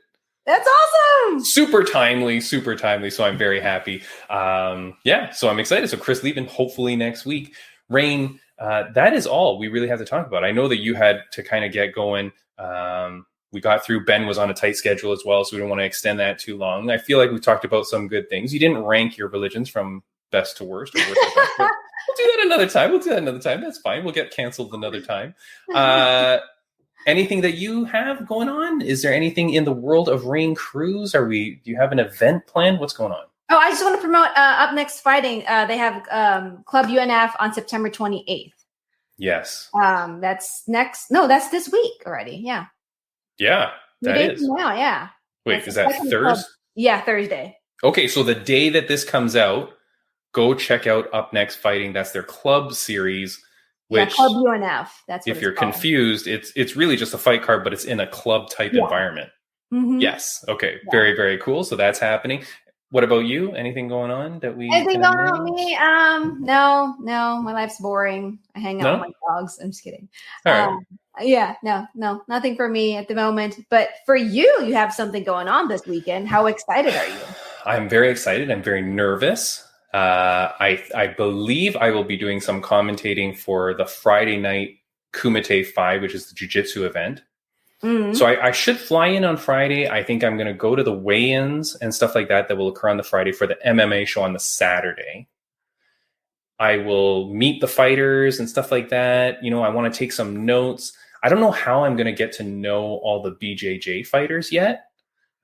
That's awesome. Super timely. So I'm very happy. So I'm excited. So Chris Lieben, hopefully next week. Rain, that is all we really have to talk about. I know that you had to kind of get going. We got through. Ben was on a tight schedule as well, so we don't want to extend that too long. I feel like we talked about some good things. You didn't rank your religions from best to worst or worst to best. We'll do that another time. That's fine. We'll get canceled another time. Anything that you have going on? Is there anything in the world of Rain Cruz? Do you have an event planned? What's going on? Oh, I just want to promote Up Next Fighting. They have Club UNF on September 28th. Yes. That's that's this week already. Yeah. Yeah, that is. Now, yeah. Wait, is that Thursday? Yeah, Thursday. Okay, so the day that this comes out, go check out Up Next Fighting. That's their club series. Which, Club UNF. That's what if you're called. Confused, it's really just a fight card, but it's in a club type environment. Mm-hmm. Yes. Okay. Yeah. Very, very cool. So that's happening. What about you? Anything going on that we? Anything going on with me? No. My life's boring. I hang out with my dogs. I'm just kidding. All right. Yeah, no, nothing for me at the moment. But for you, you have something going on this weekend. How excited are you? I'm very excited. I'm very nervous. I believe I will be doing some commentating for the Friday night Kumite 5, which is the jiu-jitsu event. So I should fly in on Friday. I think I'm going to go to the weigh-ins and stuff like that will occur on the Friday for the MMA show on the Saturday. I will meet the fighters and stuff like that. You know, I want to take some notes. I don't know how I'm going to get to know all the BJJ fighters yet.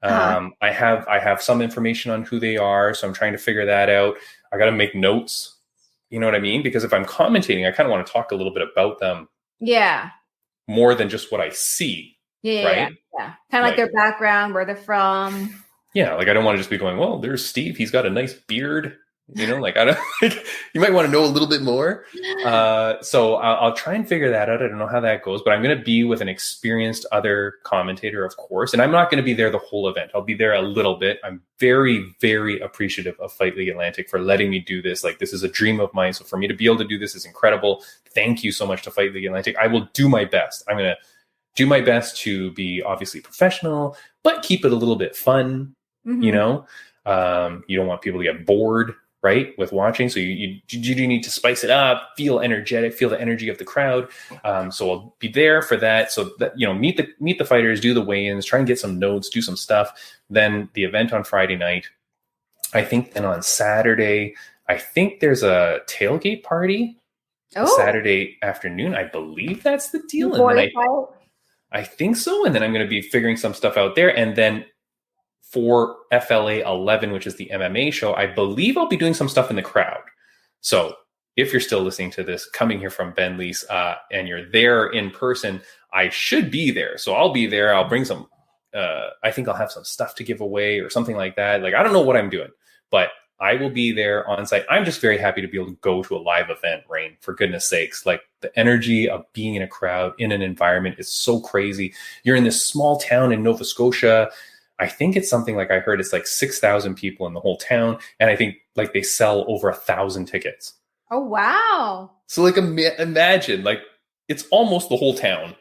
I have some information on who they are, so I'm trying to figure that out. I got to make notes. You know what I mean? Because if I'm commentating, I kind of want to talk a little bit about them. Yeah. More than just what I see. Yeah, right? Yeah. Kind of like their background, where they're from. Yeah, like I don't want to just be going, well, there's Steve. He's got a nice beard. You know, like I don't. Like, you might want to know a little bit more. So I'll try and figure that out. I don't know how that goes, but I'm going to be with an experienced other commentator, of course, and I'm not going to be there the whole event. I'll be there a little bit. I'm very, very appreciative of Fight League Atlantic for letting me do this. Like, this is a dream of mine. So for me to be able to do this is incredible. Thank you so much to Fight League Atlantic. I will do my best. I'm going to do my best to be obviously professional, but keep it a little bit fun. You know, you don't want people to get bored, right, with watching. So you do need to spice it up, feel energetic, feel the energy of the crowd. So I'll be there for that. So that, you know, meet the fighters, do the weigh-ins, try and get some notes, do some stuff. Then the event on Friday night. I think then on Saturday, I think there's a tailgate party. Saturday afternoon. I believe that's the deal. And then I think so. And then I'm going to be figuring some stuff out there. And then for FLA11, which is the MMA show, I believe I'll be doing some stuff in the crowd. So if you're still listening to this, coming here from Ben Leece, and you're there in person, I should be there. So I'll be there. I'll bring some, I think I'll have some stuff to give away or something like that. Like, I don't know what I'm doing, but I will be there on site. I'm just very happy to be able to go to a live event, Rain, for goodness sakes. Like, the energy of being in a crowd, in an environment is so crazy. You're in this small town in Nova Scotia. I think it's something like, I heard it's like 6,000 people in the whole town. And I think like they sell over 1,000 tickets. Oh, wow. So like, imagine, like, it's almost the whole town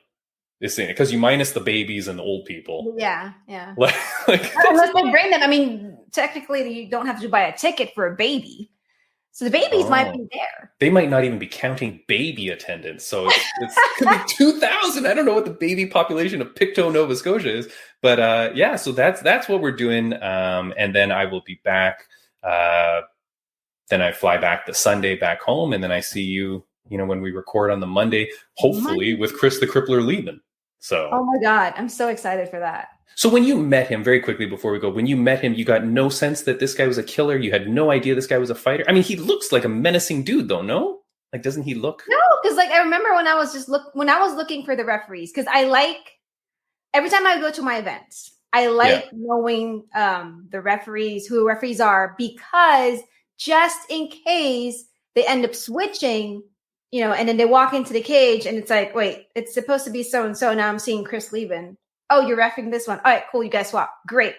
is seeing it, because you minus the babies and the old people. Yeah. Like unless they bring them. I mean, technically you don't have to buy a ticket for a baby. So the babies might be there. They might not even be counting baby attendance. So it's could be 2,000. I don't know what the baby population of Pictou, Nova Scotia is. But yeah, so that's what we're doing. And then I will be back. Then I fly back the Sunday back home. And then I see you, you know, when we record on the Monday, hopefully with Chris the Crippler Lehman. So. Oh my God. I'm so excited for that. So when you met him, very quickly before we go, when you met him, you got no sense that this guy was a killer? You had no idea this guy was a fighter? I mean, he looks like a menacing dude, though, no? Like, doesn't he look? No, because like I remember when I was looking for the referees, because I like, every time I go to my events, I like knowing the referees, who referees are, because just in case they end up switching, you know, and then they walk into the cage and it's like, wait, it's supposed to be so-and-so. Now I'm seeing Chris Leben. Oh, you're reffing this one. All right, cool. You guys swap. Great.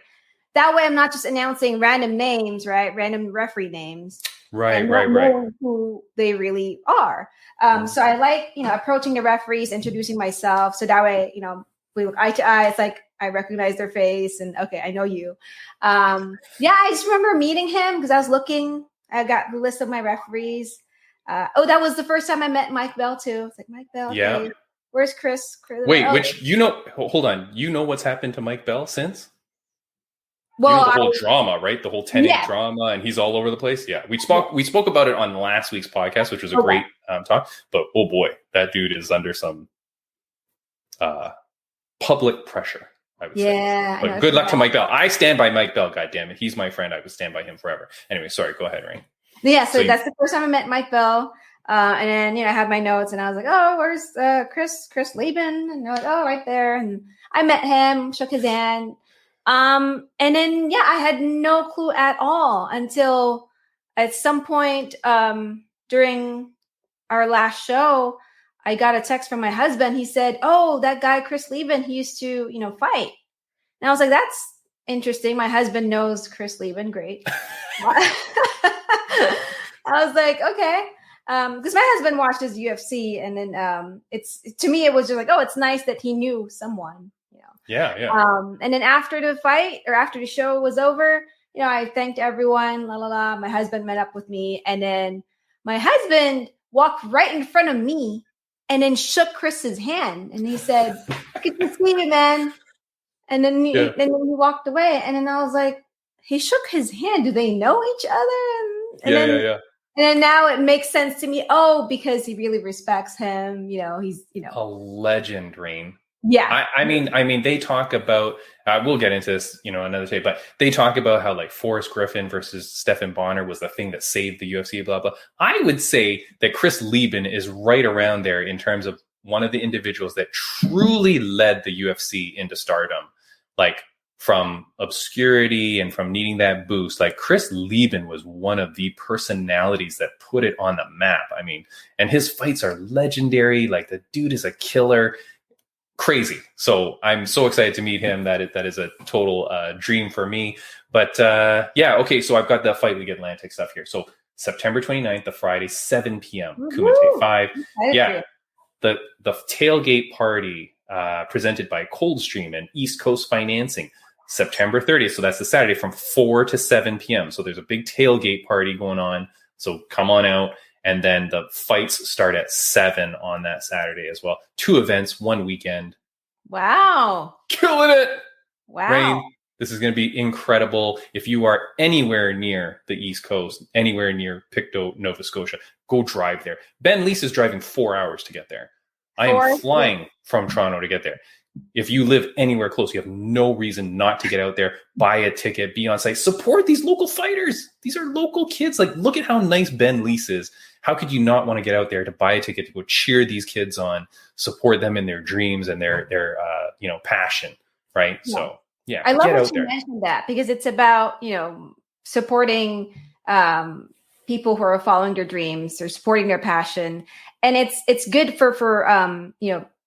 That way I'm not just announcing random names, right? Random referee names. Right. Who they really are. So I like, you know, approaching the referees, introducing myself. So that way, you know, we look eye to eye. It's like, I recognize their face and okay, I know you. Yeah, I just remember meeting him because I was looking, I got the list of my referees. That was the first time I met Mike Bell too. It's like, Mike Bell. Yeah. Okay. Where's Chris? Wait, which, you know, hold on. You know what's happened to Mike Bell since? Well, you know the whole drama, right? The whole 10-8 drama, and he's all over the place. Yeah, we spoke about it on last week's podcast, which was a great talk. But oh boy, that dude is under some public pressure, I would say. But good luck to Mike Bell. I stand by Mike Bell. God damn it, he's my friend. I would stand by him forever. Anyway, sorry. Go ahead, Rain. Yeah, so that's the first time I met Mike Bell. And then, you know, I had my notes and I was like, oh, where's Chris Leben? And they're like, oh, right there. And I met him, shook his hand. And then, yeah, I had no clue at all until at some point during our last show, I got a text from my husband. He said, oh, that guy, Chris Leben, he used to, you know, fight. And I was like, that's interesting. My husband knows Chris Leben. Great. I was like, okay. Because my husband watches UFC, and then it's, to me, it was just like, oh, it's nice that he knew someone, you know. Yeah. And then after the fight or after the show was over, you know, I thanked everyone, My husband met up with me, and then my husband walked right in front of me and then shook Chris's hand, and he said, good to see you, man. And then he walked away. And then I was like, he shook his hand. Do they know each other? And then now it makes sense to me. Oh, because he really respects him. He's a legend, Rain. Yeah. I mean, they talk about, we'll get into this, another day, but they talk about how like Forrest Griffin versus Stephan Bonner was the thing that saved the UFC, blah, blah. I would say that Chris Lieben is right around there in terms of one of the individuals that truly led the UFC into stardom, like from obscurity and from needing that boost. Like Chris Lieben was one of the personalities that put it on the map. I mean, and his fights are legendary. Like the dude is a killer. Crazy. So I'm so excited to meet him. That is a total dream for me. But okay. So I've got the Fight League Atlantic stuff here. So September 29th, the Friday, 7 p.m. Kumite 5. Yeah. The tailgate party presented by Coldstream and East Coast Financing, September 30th. So that's the Saturday from 4 to 7 p.m. So there's a big tailgate party going on. So come on out. And then the fights start at 7 on that Saturday as well. 2 events, 1 weekend. Wow. Killing it. Wow. Rain, this is going to be incredible. If you are anywhere near the East Coast, anywhere near Pictou, Nova Scotia, go drive there. Ben Leece is driving 4 hours to get there. I am flying from Toronto to get there. If you live anywhere close, you have no reason not to get out there, buy a ticket, be on site, support these local fighters. These are local kids. Like, look at how nice Ben Leece is. How could you not want to get out there to buy a ticket to go cheer these kids on, support them in their dreams and their passion, right? Yeah. So, yeah. I love that you mentioned that, because it's about, supporting people who are following their dreams or supporting their passion. And it's good for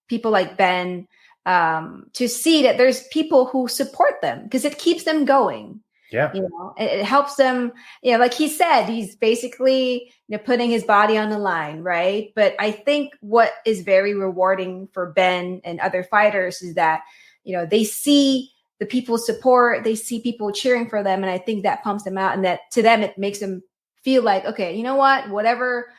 people like Ben to see that there's people who support them, because it keeps them going. Yeah. It helps them, like he said, he's basically putting his body on the line, right? But I think what is very rewarding for Ben and other fighters is that, they see the people's support, they see people cheering for them. And I think that pumps them out, and that to them, it makes them feel like, okay, you know what, whatever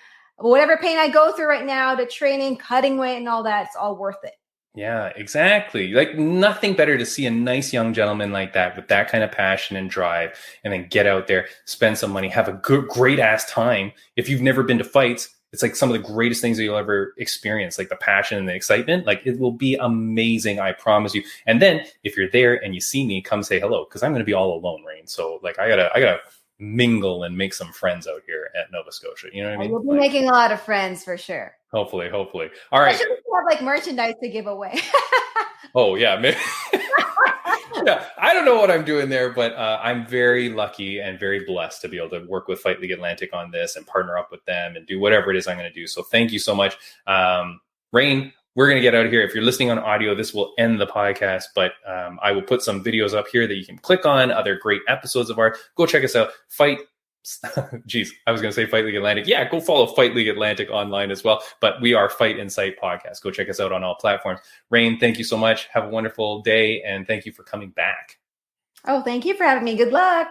pain I go through right now, the training, cutting weight and all that, it's all worth it. Yeah, exactly. Like, nothing better to see a nice young gentleman like that with that kind of passion and drive, and then get out there, spend some money, have a great ass time. If you've never been to fights, it's like some of the greatest things that you'll ever experience, like the passion and the excitement. Like, it will be amazing, I promise you. And then if you're there and you see me, come say hello, because I'm going to be all alone, Rain. So like, I gotta mingle and make some friends out here at Nova Scotia. You know what I mean? You'll be making a lot of friends for sure. Hopefully. All right. I should have like merchandise to give away. Oh yeah, maybe. Yeah, I don't know what I'm doing there, but I'm very lucky and very blessed to be able to work with Fight League Atlantic on this and partner up with them and do whatever it is I'm going to do. So thank you so much. Rain, we're going to get out of here. If you're listening on audio, this will end the podcast, but I will put some videos up here that you can click on, other great episodes of ours. Go check us out. Geez, I was going to say Fight League Atlantic. Yeah, go follow Fight League Atlantic online as well. But we are Fight Insight Podcast. Go check us out on all platforms. Rain, thank you so much. Have a wonderful day, and thank you for coming back. Oh, thank you for having me. Good luck.